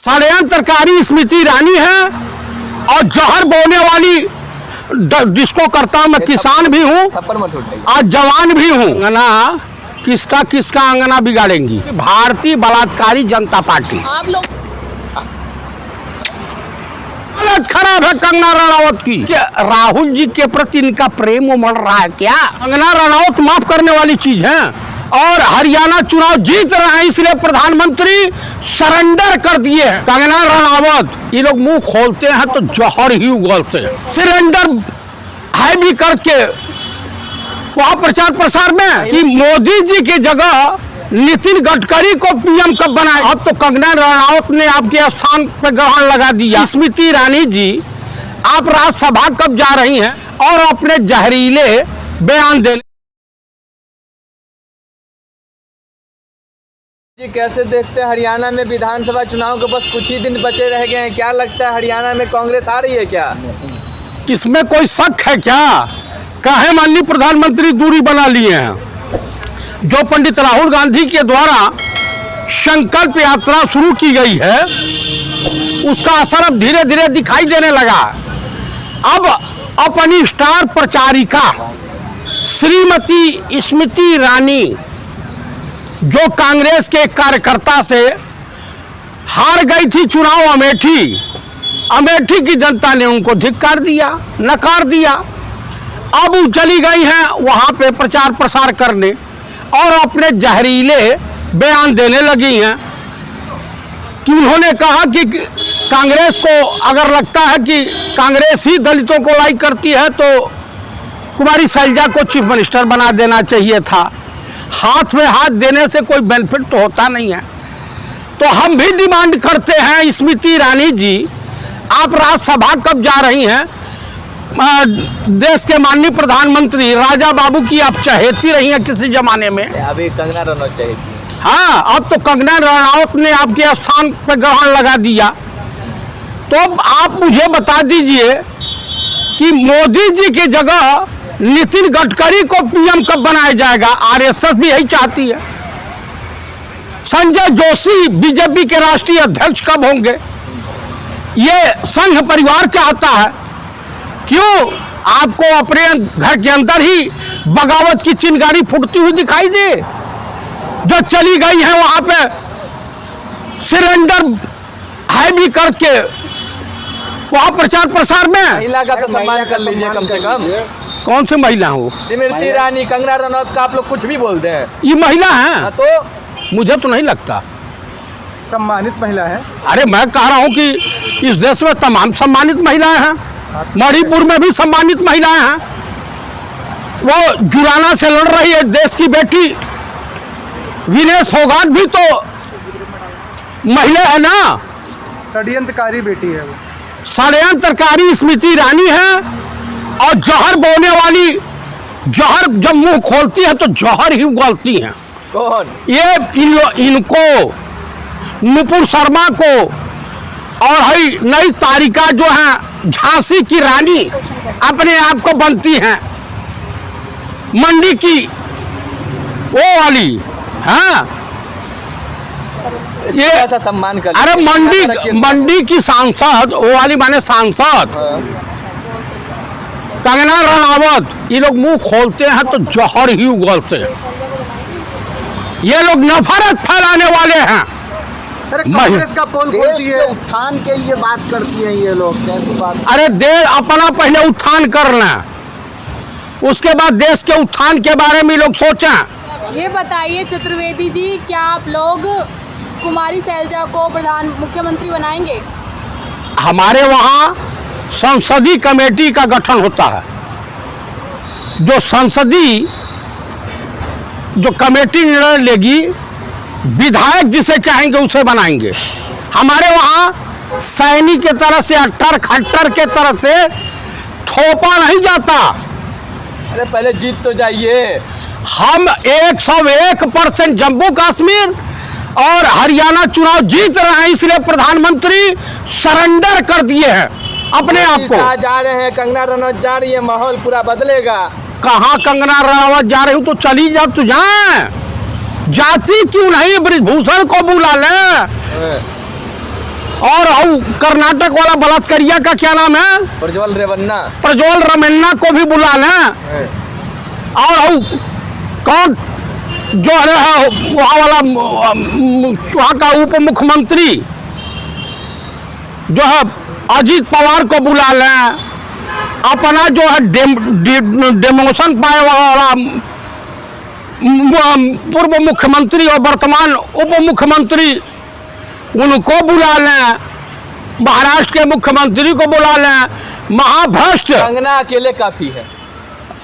षड्यंत्रकारी स्मृति ईरानी है और जहर बोने वाली जिसको करता हूं मैं किसान भी हूं और जवान भी हूं। अंगना किसका किसका अंगना बिगाड़ेंगी? भारतीय बलात्कारी जनता पार्टी। आप लोग हालत खराब है कंगना रनावत की। क्या राहुल जी के प्रति इनका प्रेम उमड़ रहा है क्या? कंगना रनावत माफ करने वाली चीज है और हरियाणा चुनाव जीत रहे हैं इसलिए प्रधानमंत्री सरेंडर कर दिए हैं। कंगना रनावत ये लोग मुंह खोलते हैं तो जहर ही उगलते हैं। सरेंडर है भी करके वहां प्रचार प्रसार में कि मोदी जी की जगह नितिन गडकरी को पीएम कब बनाए। अब तो कंगना रनावत ने आपके स्थान पर ग्रहण लगा दिया। स्मृति ईरानी जी आप राज्यसभा कब जा रही हैं और अपने जहरीले बयान देने जी कैसे देखते हैं हरियाणा में विधानसभा चुनाव के बस कुछ ही दिन बचे रह गए हैं। क्या लगता है हरियाणा में कांग्रेस आ रही है क्या? इसमें कोई शक है क्या? काहे माननीय प्रधानमंत्री दूरी बना लिए हैं। जो पंडित राहुल गांधी के द्वारा संकल्प यात्रा शुरू की गई है उसका असर अब धीरे धीरे दिखाई देने लगा। अब अपनी स्टार प्रचारिका श्रीमती स्मृति ईरानी जो कांग्रेस के कार्यकर्ता से हार गई थी चुनाव अमेठी की जनता ने उनको धिक्कार दिया, नकार दिया। अब वो चली गई हैं वहां पे प्रचार प्रसार करने और अपने जहरीले बयान देने लगी हैं कि उन्होंने कहा कि कांग्रेस को अगर लगता है कि कांग्रेस ही दलितों को लाइक करती है तो कुमारी शैलजा को चीफ मिनिस्टर बना देना चाहिए था। हाथ में हाथ देने से कोई बेनिफिट तो होता नहीं है। तो हम भी डिमांड करते हैं स्मृति ईरानी जी आप राज्यसभा कब जा रही हैं? देश के माननीय प्रधानमंत्री राजा बाबू की आप चहेती रही हैं किसी जमाने में। अभी कंगना रनावत चाहिए। हाँ अब तो कंगना रनावत ने आपके स्थान पर ग्रहण लगा दिया। तो अब आप मुझे बता दीजिए कि मोदी जी की जगह नितिन गडकरी को पीएम कब बनाया जाएगा? आरएसएस भी यही चाहती है। संजय जोशी बीजेपी के राष्ट्रीय अध्यक्ष कब होंगे? ये संघ परिवार चाहता है। क्यों आपको अपने घर के अंदर ही बगावत की चिंगारी फूटती हुई दिखाई दे? जो चली गई है वहां पे सरेंडर है भी करके वहां प्रचार प्रसार में। महिला का तो सम्मान कर लीजिए कम से कम। कौन सी महिला हो? स्मृति ईरानी कंगना रनावत का आप लोग कुछ भी बोलते हैं। ये महिला है तो मुझे तो नहीं लगता सम्मानित महिला है। अरे मैं कह रहा हूं कि इस देश में तमाम सम्मानित महिलाएं हैं। मणिपुर में भी सम्मानित महिलाएं हैं। वो जुराना से लड़ रही है देश की बेटी विनेश फोगाट भी तो महिला है ना। षड्यंत्रकारी बेटी है वो। षड्यंत्रकारी स्मृति ईरानी है और जहर बोने वाली जहर जब मुंह खोलती है तो जहर ही उगलती हैं। कौन? ये इनको नुपुर शर्मा को और है नई तारिका जो है झांसी की रानी अपने आप को बनती हैं मंडी की वो वाली। हाँ ये ऐसा सम्मान कर। अरे मंडी की सांसद वो वाली माने सांसद कंगना रनावत ये लोग मुंह खोलते हैं तो जहर ही उगलते हैं। ये लोग नफरत फैलाने वाले हैं। कांग्रेस का पोल खोलती है। उत्थान के लिए बात करती हैं ये लोग। कैसी बात? अरे देश अपना पहले उत्थान करना उसके बाद देश के उत्थान के बारे में लोग सोचें। ये बताइए चतुर्वेदी जी, क्या आप लोग कुमारी शैलजा को मुख्यमंत्री बनाएंगे? हमारे वहाँ संसदीय कमेटी का गठन होता है। जो संसदीय जो कमेटी निर्णय लेगी विधायक जिसे चाहेंगे उसे बनाएंगे। हमारे वहाँ सैनिक के तरह से अट्टर खट्टर के तरह से थोपा नहीं जाता। अरे पहले जीत तो जाइए। हम 101% जम्मू कश्मीर और हरियाणा चुनाव जीत रहे हैं इसलिए प्रधानमंत्री सरेंडर कर दिए हैं अपने आप को। जा रहे हैं कंगना रनावत जा रही है, माहौल पूरा बदलेगा। कहाँ कंगना रनावत जा रही हूँ तो चली जा तू जाए। जाती क्यों नहीं? ब्रिजभूषण को बुला ले। और कर्नाटक वाला बलात्कारिया का क्या नाम है, प्रज्वल रेवन्ना, प्रज्वल रमन्ना को भी बुला लें। और कौन जो है वहाँ वाला वहाँ का उप मुख्यमंत्री जो है अजीत पवार को बुला लें। अपना जो है डेमोशन पाए वाला पूर्व मुख्यमंत्री और वर्तमान उप मुख्यमंत्री उनको बुला लें। महाराष्ट्र के मुख्यमंत्री को बुला लें। महाभ्रष्ट कंगना अकेले काफी है।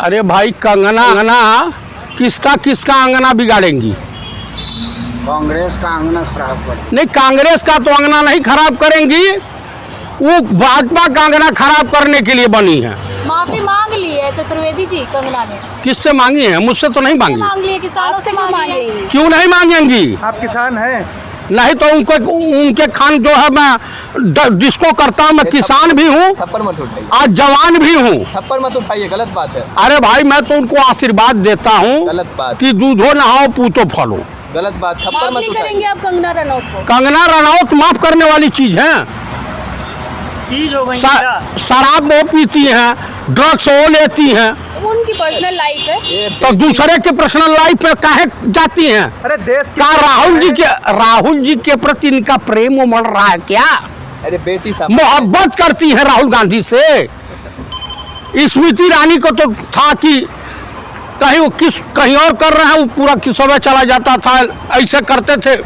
अरे भाई कंगना किसका अंगना बिगाड़ेंगी? कांग्रेस का अंगना खराब कर। नहीं, कांग्रेस का तो अंगना नहीं खराब करेंगी, वो भाजपा का अंगना खराब करने के लिए बनी है। माफी मांग ली है चतुर्वेदी जी कंगना ने। किससे मांगी है? मुझसे तो नहीं मांगी। मांग ली है, किसानों से मांगी है। क्यों नहीं मांगेंगी? आप किसान हैं? नहीं तो उनके खान जो है मैं जिसको करता हूँ, मैं किसान भी हूँ थप्पड़ मत उठाइए, और जवान भी हूँ। थप्पड़ मत उठाइए, गलत बात है। अरे भाई मैं तो उनको आशीर्वाद देता हूँ गलत बात, कि दूधो नहाओ पूतो फलो। गलत बात, थप्पड़ माफ मत नहीं उठाइए। करेंगे आप कंगना रनौत को? कंगना रनौत माफ करने वाली चीज है। चीज हो गई शराब वो पीती हैं, ड्रग्स वो लेती हैं, उनकी पर्सनल लाइफ है। तो दूसरे के पर्सनल लाइफ पे काहे जाती हैं? अरे देश क्या राहुल जी के प्रति इनका प्रेम उमड़ रहा है क्या? अरे बेटी साहब मोहब्बत करती है राहुल गांधी से। स्मृति ईरानी को तो था कि कहीं और कर रहे हैं, वो पूरा किसों चला जाता था, ऐसे करते थे।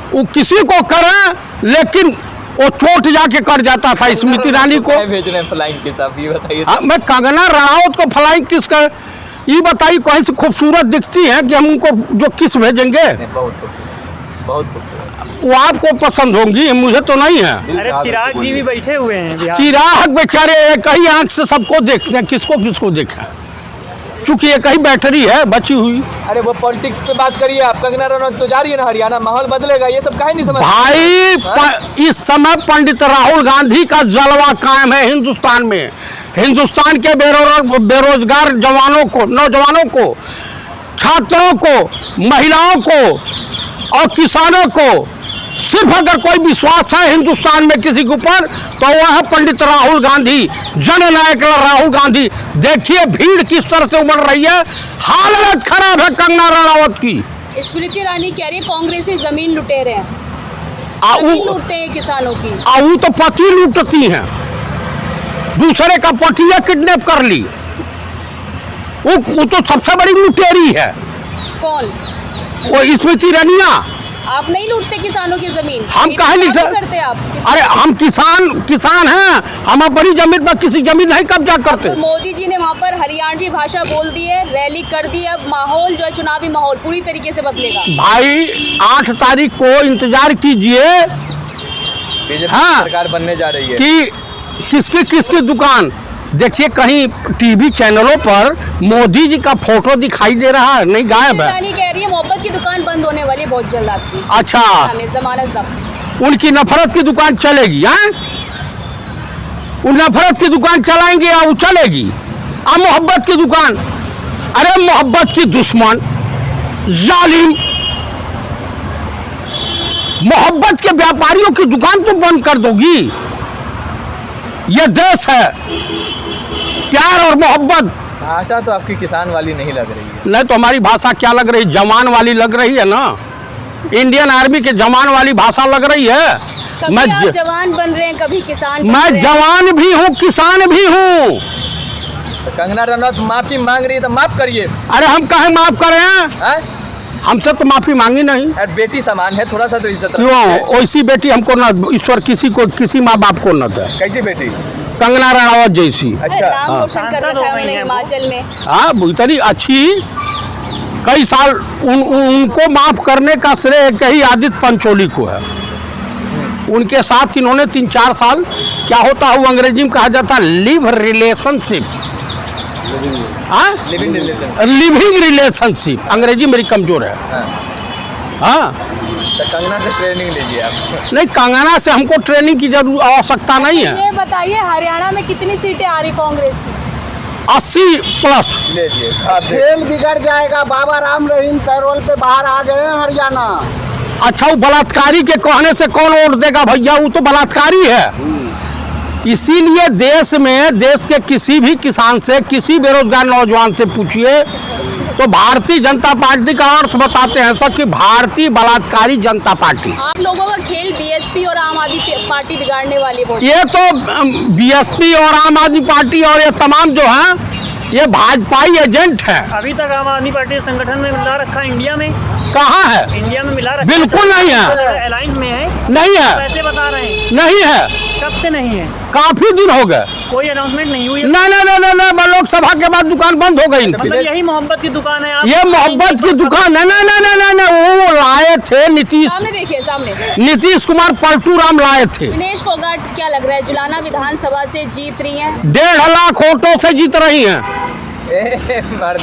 वो किसी को करे लेकिन वो चोट जाके कर जाता था स्मृति ईरानी को। भेज रहे हैं फ्लाइंग के साथ, ये बताइए। हाँ, मैं कंगना रनौत को फ्लाइंग किस कर, ये बताइए कहीं से खूबसूरत दिखती है कि हम उनको जो किस भेजेंगे? बहुत खूबसूरत, बहुत खूबसूरत। वो आपको पसंद होंगी, मुझे तो नहीं है। अरे चिराग जी भी बैठे हुए हैं बिहार। चिराग बेचारे एक ही आंख से सबको देखते हैं, किसको देखा, क्योंकि एक ही बैटरी है बची हुई। अरे वो पॉलिटिक्स पे बात करिए आप। कंगना रनौत तो जा रही है ना हरियाणा, माहौल बदलेगा, ये सब काहे नहीं समझ भाई इस समय पंडित राहुल गांधी का जलवा कायम है हिंदुस्तान में। हिंदुस्तान के बेरोजगार जवानों को, नौजवानों को, छात्रों को, महिलाओं को और किसानों को सिर्फ अगर कोई विश्वास है हिंदुस्तान में किसी के ऊपर तो वह है पंडित राहुल गांधी, जननायक राहुल गांधी। देखिए भीड़ किस तरह से उमड़ रही है, हालत खराब है कंगना रनौत की। स्मृति ईरानी कह रही है कांग्रेसी जमीन लुटेरे हैं, जमीन लूटते हैं किसानों की। वो तो पति लूटती हैं, दूसरे का पतिया किडनैप कर ली। वो तो सबसे बड़ी लुटेरी है। कौन? वो स्मृति ईरानी। आप नहीं लूटते किसानों की जमीन? हम कहाँ लूटते करते आप? अरे हम किसान हैं, हम अपनी जमीन पर किसी जमीन नहीं कब्जा करते। तो मोदी जी ने वहाँ पर हरियाणवी भाषा बोल दी है, रैली कर दी है, अब माहौल जो है चुनावी माहौल पूरी तरीके से बदलेगा। भाई 8 तारीख को इंतजार कीजिए। बीजेपी हाँ, सरकार बनने जा रही है कि किसकी दुकान देखिए, कहीं टीवी चैनलों पर मोदी जी का फोटो दिखाई दे रहा है, नहीं गायब है। रानी कह रही है मोहब्बत की दुकान बंद होने वाली है बहुत जल्द आपकी। अच्छा, जमानत जब्त। उनकी नफरत की दुकान चलेगी? हैं, उन नफरत की दुकान चलाएंगे या वो चलेगी? अब मोहब्बत की दुकान, अरे मोहब्बत की दुश्मन, जालिम, मोहब्बत के व्यापारियों की दुकान तुम बंद कर दोगी? ये देश है, प्यार और मोहब्बत। भाषा तो आपकी किसान वाली नहीं लग रही है। नहीं तो हमारी भाषा क्या लग रही? जवान वाली लग रही है ना, इंडियन आर्मी के जवान वाली भाषा लग रही है। कभी आप जवान बन रहे हैं, कभी किसान बन मैं रहे हैं। जवान भी हूँ, किसान भी हूँ। तो कंगना रनौत माफी मांग रही है तो माफ करिए। अरे हम कहे माफ करें? हैं? हमसे तो माफी मांगी नहीं। यार बेटी समान है, थोड़ा सा तो इज्जत क्यों? रखिए। ऐसी बेटी हमको ना ईश्वर किसी माँ बाप को न दे। कैसी बेटी? कंगना रनौत जैसी। अरे अच्छा, नाम रोशन कर सांसद रखा हो है गई उन्होंने हैं वो। हिमाचल में। हाँ, इतनी अच्छी, कई साल उनको माफ करने का श्रेय कहीं आदित्य पंचोली को है। उनके साथ इन्होंने 3-4 साल, क्या होता है वो अंग्रेजी में कहा जाता है live relationship, living relation. Living relationship. अंग्रेजी मेरी कमजोर है। हाँ, तो कंगना से ट्रेनिंग लीजिए आप। नहीं, कंगना से हमको ट्रेनिंग की जरूर आवश्यकता नहीं है। ये बताइए हरियाणा में कितनी सीटें आ रही कांग्रेस की? 80+। लीजिए खेल बिगड़ जाएगा। बाबा राम रहीम पैरोल पे बाहर आ गए हैं हरियाणा। अच्छा वो बलात्कारी के कहने से कौन वोट देगा भैया, वो तो बलात्कारी है। इसीलिए देश में, देश के किसी भी किसान से, किसी बेरोजगार नौजवान से पूछिए तो भारतीय जनता पार्टी का अर्थ बताते हैं सब कि भारतीय बलात्कारी जनता पार्टी। आप लोगों का खेल बीएसपी और आम आदमी पार्टी बिगाड़ने वाली है। ये तो बीएसपी और आम आदमी पार्टी और ये तमाम जो हैं ये भाजपाई एजेंट है। अभी तक आम आदमी पार्टी संगठन में मिला रखा है इंडिया में? कहाँ है? इंडिया में मिला रखा बिल्कुल नहीं है। अलायंस में है? नहीं है। पैसे बता रहे हैं? नहीं है। कब से नहीं है? काफी दिन हो गए। कोई अनाउंसमेंट नहीं हुई? नहीं नहीं नहीं नहीं, लोकसभा के बाद दुकान बंद हो गई इनकी। मतलब यही मोहब्बत की दुकान है? ये मोहब्बत की दुकान है। नहीं नहीं नहीं नहीं, वो लाए थे नीतीश, सामने देखिए, सामने नीतीश कुमार पलटू राम लाए थे। दिनेश फोगाट क्या लग रहा है, जुलाना विधानसभा से जीत रही हैं? 1.5 लाख वोटों से जीत रही हैं। मर्द